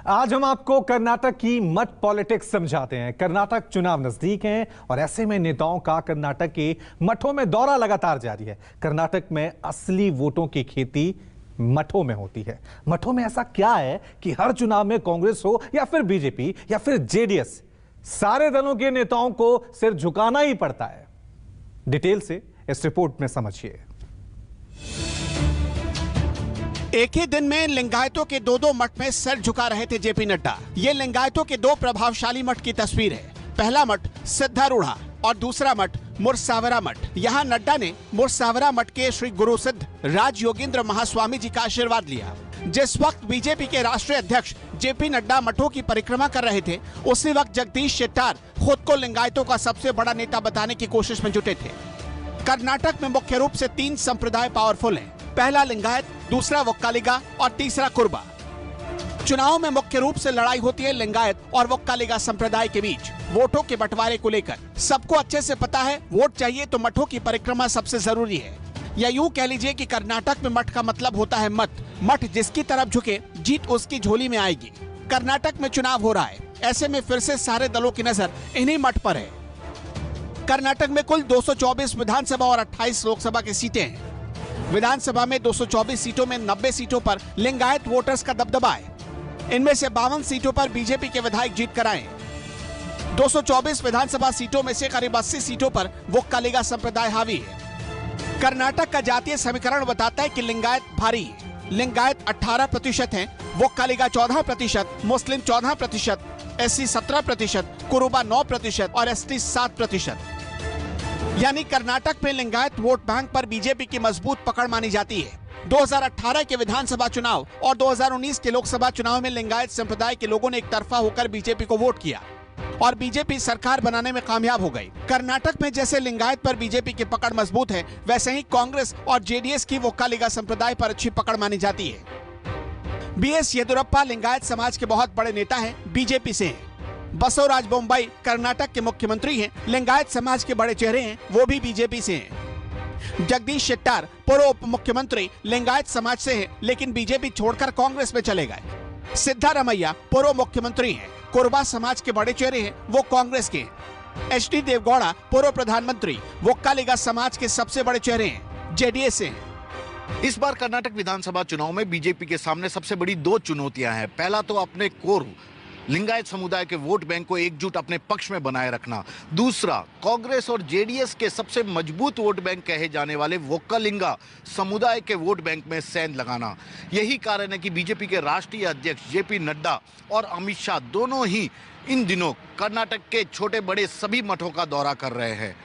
आज हम आपको कर्नाटक की मठ पॉलिटिक्स समझाते हैं। कर्नाटक चुनाव नजदीक हैं और ऐसे में नेताओं का कर्नाटक के मठों में दौरा लगातार जारी है। कर्नाटक में असली वोटों की खेती मठों में होती है। मठों में ऐसा क्या है कि हर चुनाव में कांग्रेस हो या फिर बीजेपी या फिर जेडीएस, सारे दलों के नेताओं को सिर झुकाना ही पड़ता है। डिटेल से इस रिपोर्ट में समझिए। एक ही दिन में लिंगायतों के दो मठ में सिर झुका रहे थे जेपी नड्डा। ये लिंगायतों के दो प्रभावशाली मठ की तस्वीर है। पहला मठ सिद्धारूढ़ा और दूसरा मठ मुरसावरा मठ। यहाँ नड्डा ने मुरसावरा मठ के श्री गुरु सिद्ध राज योगेंद्र महास्वामी जी का आशीर्वाद लिया। जिस वक्त बीजेपी के राष्ट्रीय अध्यक्ष जेपी नड्डा मठों की परिक्रमा कर रहे थे, उसी वक्त जगदीश शेट्टार खुद को लिंगायतों का सबसे बड़ा नेता बताने की कोशिश में जुटे थे। कर्नाटक में मुख्य रूप से 3 संप्रदाय पावरफुल हैं। पहला लिंगायत, दूसरा वोक्कालिगा और तीसरा कुर्बा। चुनाव में मुख्य रूप से लड़ाई होती है लिंगायत और वोक्कालिगा संप्रदाय के बीच वोटों के बंटवारे को लेकर। सबको अच्छे से पता है, वोट चाहिए तो मठों की परिक्रमा सबसे जरूरी है। या यूं कह लीजिए कि कर्नाटक में मठ का मतलब होता है मत। मठ जिसकी तरफ झुके, जीत उसकी झोली में आएगी। कर्नाटक में चुनाव हो रहा है, ऐसे में फिर से सारे दलों की नजर इन्हीं मठ पर है। कर्नाटक में कुल 224 विधानसभा और 28 लोकसभा की सीटें हैं। विधानसभा में 224 सीटों में 90 सीटों पर लिंगायत वोटर्स का दबदबा है। इनमें से 52 सीटों पर बीजेपी के विधायक जीत कर आए। 224 विधानसभा सीटों में से करीब 80 सीटों पर वोक्कालिगा संप्रदाय हावी है। कर्नाटक का जातीय समीकरण बताता है कि लिंगायत भारी है। लिंगायत 18% हैं, वोक्कालिगा 14%, मुस्लिम 14%, एससी 17%, कुरुबा 9% और एसटी 7%। यानी कर्नाटक में लिंगायत वोट बैंक पर बीजेपी की मजबूत पकड़ मानी जाती है। 2018 के विधानसभा चुनाव और 2019 के लोकसभा चुनाव में लिंगायत संप्रदाय के लोगों ने एक तरफा होकर बीजेपी को वोट किया और बीजेपी सरकार बनाने में कामयाब हो गई। कर्नाटक में जैसे लिंगायत पर बीजेपी की पकड़ मजबूत है, वैसे ही कांग्रेस और जेडीएस की वोक्कालिगा संप्रदाय पर अच्छी पकड़ मानी जाती है। बीएस येदियुरप्पा लिंगायत समाज के बहुत बड़े नेता हैं, बीजेपी से हैं। बसवराज बोम्मई कर्नाटक के मुख्यमंत्री हैं, लिंगायत समाज के बड़े चेहरे हैं, वो भी बीजेपी से हैं। जगदीश शेट्टार पूर्व उप मुख्यमंत्री लिंगायत समाज से हैं, लेकिन बीजेपी छोड़कर कांग्रेस में चले गए। सिद्धारमैया पूर्व मुख्यमंत्री हैं, कुर्बा समाज के बड़े चेहरे हैं, वो कांग्रेस के हैं। एचडी देवगौड़ा पूर्व प्रधानमंत्री वोक्कालिगा समाज के सबसे बड़े चेहरे हैं, जेडीएस से हैं। इस बार कर्नाटक विधानसभा चुनाव में बीजेपी के सामने सबसे बड़ी 2 चुनौतियां हैं। पहला तो अपने कोर लिंगायत समुदाय के वोट बैंक को एकजुट अपने पक्ष में बनाए रखना। दूसरा, कांग्रेस और जेडीएस के सबसे मजबूत वोट बैंक कहे जाने वाले वोक्कालिगा समुदाय के वोट बैंक में सेंध लगाना। यही कारण है कि बीजेपी के राष्ट्रीय अध्यक्ष जेपी नड्डा और अमित शाह दोनों ही इन दिनों कर्नाटक के छोटे बड़े सभी मठों का दौरा कर रहे हैं।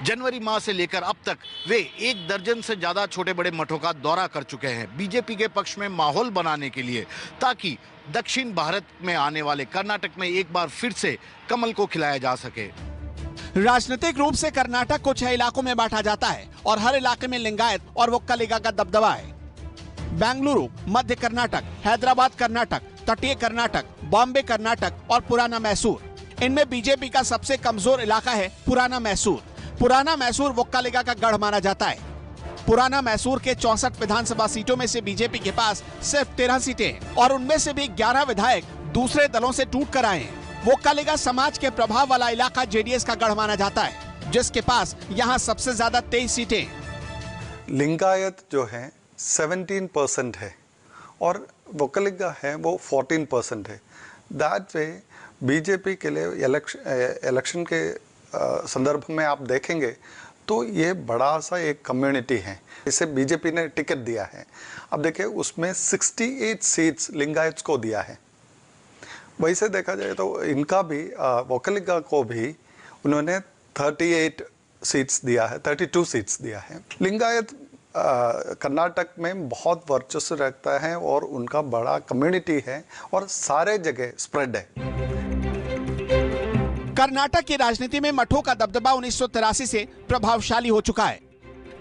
जनवरी माह से लेकर अब तक वे 1 दर्जन से ज्यादा छोटे बड़े मठों का दौरा कर चुके हैं, बीजेपी के पक्ष में माहौल बनाने के लिए, ताकि दक्षिण भारत में आने वाले कर्नाटक में एक बार फिर से कमल को खिलाया जा सके। राजनीतिक रूप से कर्नाटक को 6 इलाकों में बांटा जाता है और हर इलाके में लिंगायत और वोक्कालिगा का दबदबा है। बेंगलुरु, मध्य कर्नाटक, हैदराबाद कर्नाटक, तटीय कर्नाटक, बॉम्बे कर्नाटक और पुराना मैसूर। इनमें बीजेपी का सबसे कमजोर इलाका है पुराना मैसूर। पुराना मैसूर वोक्कालिगा का गढ़ माना जाता है। पुराना मैसूर के 64 विधानसभा सीटों में से बीजेपी के पास सिर्फ 13 सीटें हैं और उनमें से भी 11 विधायक दूसरे दलों से टूट कर आए हैं। वोक्कालिगा समाज के प्रभाव वाला इलाका जेडीएस का गढ़ माना जाता है, जिसके पास यहाँ सबसे ज्यादा 23 सीटें हैं। लिंगायत जो है 17% है और वोक्कालिगा है वो 14% है। दैट वे बीजेपी के लिए इलेक्शन के संदर्भ में आप देखेंगे तो ये बड़ा सा एक कम्युनिटी है, इसे बीजेपी ने टिकट दिया है। अब देखिए उसमें 68 सीट्स लिंगायत को दिया है। वैसे देखा जाए तो इनका भी वोक्कालिगा को भी उन्होंने 38 सीट्स दिया है, 32 सीट्स दिया है। लिंगायत कर्नाटक में बहुत वर्चस्व रखता है और उनका बड़ा कम्युनिटी है और सारे जगह स्प्रेड है। कर्नाटक की राजनीति में मठों का दबदबा 1983 से प्रभावशाली हो चुका है।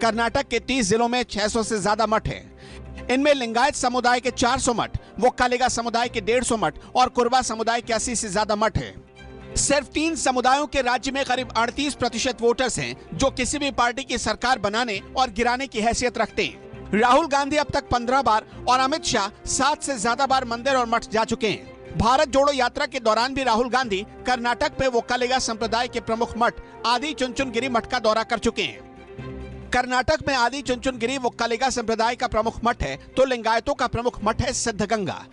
कर्नाटक के 30 जिलों में 600 से ज्यादा मठ हैं। इनमें लिंगायत समुदाय के 400 मठ, वोक्कालिगा समुदाय के 150 मठ और कुर्बा समुदाय के 80 से ज्यादा मठ हैं। सिर्फ 3 समुदायों के राज्य में करीब 38% वोटर्स हैं, जो किसी भी पार्टी की सरकार बनाने और गिराने की हैसियत रखते हैं। राहुल गांधी अब तक 15 बार और अमित शाह 7 से ज्यादा बार मंदिर और मठ जा चुके हैं। भारत जोड़ो यात्रा के दौरान भी राहुल गांधी कर्नाटक में वोक्कालिगा संप्रदाय के प्रमुख मठ आदि चुनचुनगिरी मठ का दौरा कर चुके हैं। कर्नाटक में आदि चुनचुनगिरी वोक्कालिगा संप्रदाय का प्रमुख मठ है तो लिंगायतों का प्रमुख मठ है सिद्धगंगा।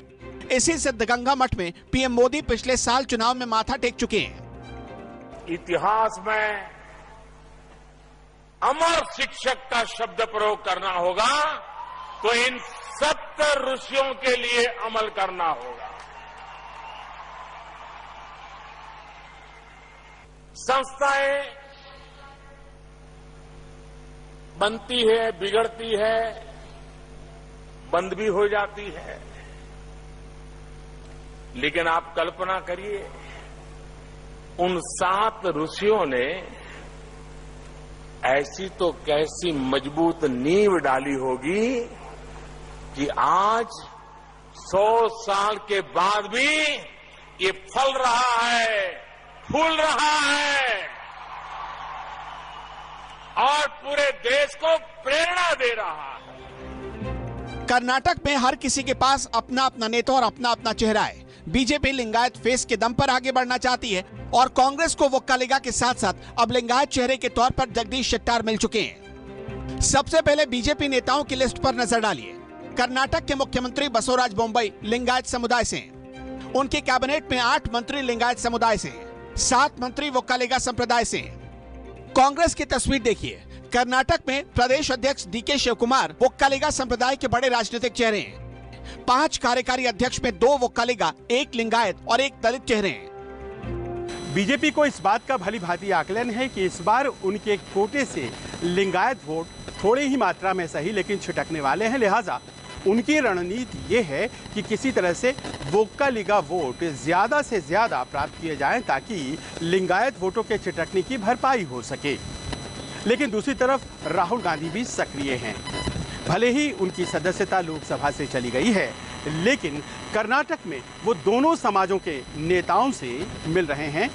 इसी सिद्धगंगा मठ में पीएम मोदी पिछले साल चुनाव में माथा टेक चुके हैं। इतिहास में अमर शिक्षक का शब्द प्रयोग करना होगा तो इन 70 ऋषियों के लिए अमल करना होगा। संस्थाएं बनती है, बिगड़ती है, बंद भी हो जाती है, लेकिन आप कल्पना करिए उन 7 ऋषियों ने ऐसी तो कैसी मजबूत नींव डाली होगी कि आज 100 साल के बाद भी ये फल रहा है, फूल रहा है और पूरे देश को प्रेरणा दे रहा है। कर्नाटक में हर किसी के पास अपना अपना नेता और अपना अपना चेहरा है। बीजेपी लिंगायत फेस के दम पर आगे बढ़ना चाहती है और कांग्रेस को वोक्कालिगा के साथ साथ अब लिंगायत चेहरे के तौर पर जगदीश शेट्टार मिल चुके हैं। सबसे पहले बीजेपी नेताओं की लिस्ट पर नजर डालिए। कर्नाटक के मुख्यमंत्री बसवराज बोम्मई लिंगायत समुदाय से हैं। उनके कैबिनेट में 8 मंत्री लिंगायत समुदाय से हैं, 7 मंत्री वोक्कालिगा संप्रदाय से हैं। कांग्रेस की तस्वीर देखिए। कर्नाटक में प्रदेश अध्यक्ष डीके शिवकुमार वोक्कालिगा संप्रदाय के बड़े राजनीतिक चेहरे हैं। 5 कार्यकारी अध्यक्ष में 2 वोक्कालिगा, 1 लिंगायत और 1 दलित चेहरे हैं। बीजेपी को इस बात का भली भांति आकलन है कि इस बार उनके कोटे से लिंगायत वोट थोड़ी ही मात्रा में सही लेकिन छिटकने वाले हैं। लिहाजा उनकी रणनीति ये है कि किसी तरह से वोक्कालिगा वोट ज्यादा से ज्यादा प्राप्त किए जाएं ताकि लिंगायत वोटों के छिटकने की भरपाई हो सके। लेकिन दूसरी तरफ राहुल गांधी भी सक्रिय हैं। भले ही उनकी सदस्यता लोकसभा से चली गई है, लेकिन कर्नाटक में वो दोनों समाजों के नेताओं से मिल रहे हैं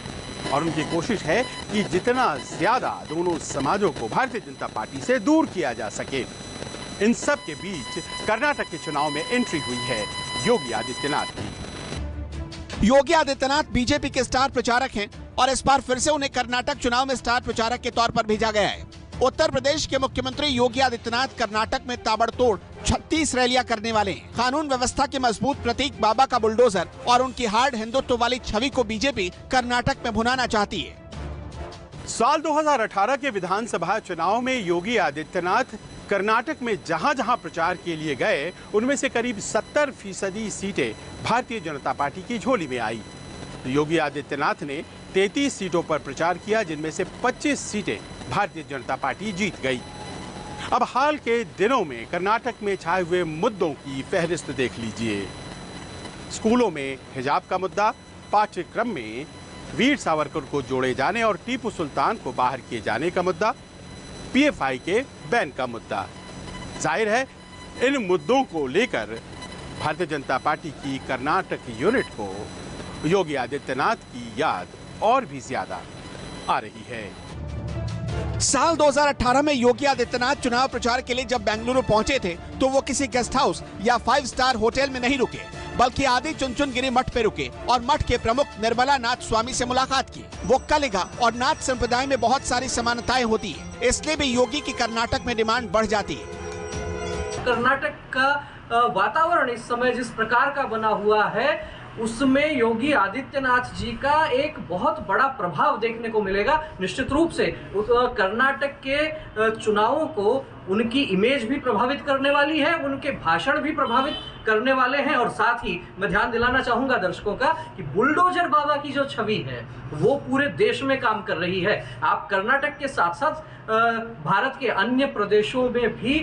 और उनकी कोशिश है कि जितना ज्यादा दोनों समाजों को भारतीय जनता पार्टी से दूर किया जा सके। इन सब के बीच कर्नाटक के चुनाव में एंट्री हुई है योगी आदित्यनाथ की। योगी आदित्यनाथ बीजेपी के स्टार प्रचारक हैं और इस बार फिर से उन्हें कर्नाटक चुनाव में स्टार प्रचारक के तौर पर भेजा गया है। उत्तर प्रदेश के मुख्यमंत्री योगी आदित्यनाथ कर्नाटक में ताबड़तोड़ 36 रैलियां करने वाले हैं। कानून व्यवस्था के मजबूत प्रतीक बाबा का बुलडोजर और उनकी हार्ड हिंदुत्व वाली छवि को बीजेपी कर्नाटक में भुनाना चाहती है। साल 2018 के विधानसभा चुनाव में योगी आदित्यनाथ कर्नाटक में जहां जहां प्रचार के लिए गए उनमें से करीब 70% सीटें भारतीय जनता पार्टी की झोली में आई। योगी आदित्यनाथ ने 33 सीटों पर प्रचार किया, जिनमें से 25 सीटें भारतीय जनता पार्टी जीत गई। अब हाल के दिनों में कर्नाटक में छाए हुए मुद्दों की फहरिस्त देख लीजिए। स्कूलों में हिजाब का मुद्दा, पाठ्यक्रम में वीर सावरकर को जोड़े जाने और टीपू सुल्तान को बाहर किए जाने का मुद्दा, पीएफआई के बैन का मुद्दा। जाहिर है इन मुद्दों को लेकर भारतीय जनता पार्टी की कर्नाटक यूनिट को योगी आदित्यनाथ की याद और भी ज्यादा आ रही है। साल 2018 में योगी आदित्यनाथ चुनाव प्रचार के लिए जब बेंगलुरु पहुंचे थे तो वो किसी गेस्ट हाउस या 5 स्टार होटल में नहीं रुके, बल्कि आदि चुनचुनगिरी मठ पे रुके और मठ के प्रमुख निर्मला नाथ स्वामी से मुलाकात की। वोक्कालिगा और नाथ संप्रदाय में बहुत सारी समानताएं होती है, इसलिए भी योगी की कर्नाटक में डिमांड बढ़ जाती है। कर्नाटक का वातावरण इस समय जिस प्रकार का बना हुआ है उसमें योगी आदित्यनाथ जी का एक बहुत बड़ा प्रभाव देखने को मिलेगा। निश्चित रूप से कर्नाटक के चुनावों को उनकी इमेज भी प्रभावित करने वाली है, उनके भाषण भी प्रभावित करने वाले हैं और साथ ही मैं ध्यान दिलाना चाहूंगा दर्शकों का कि बुलडोजर बाबा की जो छवि है वो पूरे देश में काम कर रही है। आप कर्नाटक के साथ साथ भारत के अन्य प्रदेशों में भी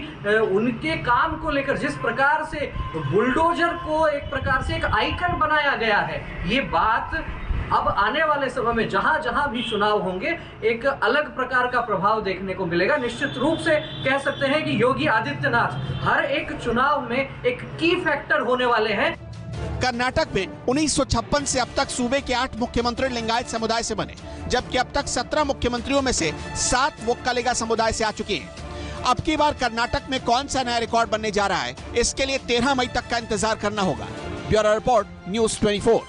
उनके काम को लेकर जिस प्रकार से बुलडोजर को एक प्रकार से एक आइकन बनाया गया है, ये बात अब आने वाले समय में जहां जहां भी चुनाव होंगे एक अलग प्रकार का प्रभाव देखने को मिलेगा। निश्चित रूप से कह सकते हैं कि योगी आदित्यनाथ हर एक चुनाव में एक की फैक्टर होने वाले हैं। कर्नाटक में 1956 से अब तक सूबे के 8 मुख्यमंत्री लिंगायत समुदाय से बने, जबकि अब तक 17 मुख्यमंत्रियों में से 7 वोक्कालिगा समुदाय से आ चुके हैं। अब की बार कर्नाटक में कौन सा नया रिकॉर्ड बनने जा रहा है, इसके लिए 13 मई तक का इंतजार करना होगा। Bureau report, news 24।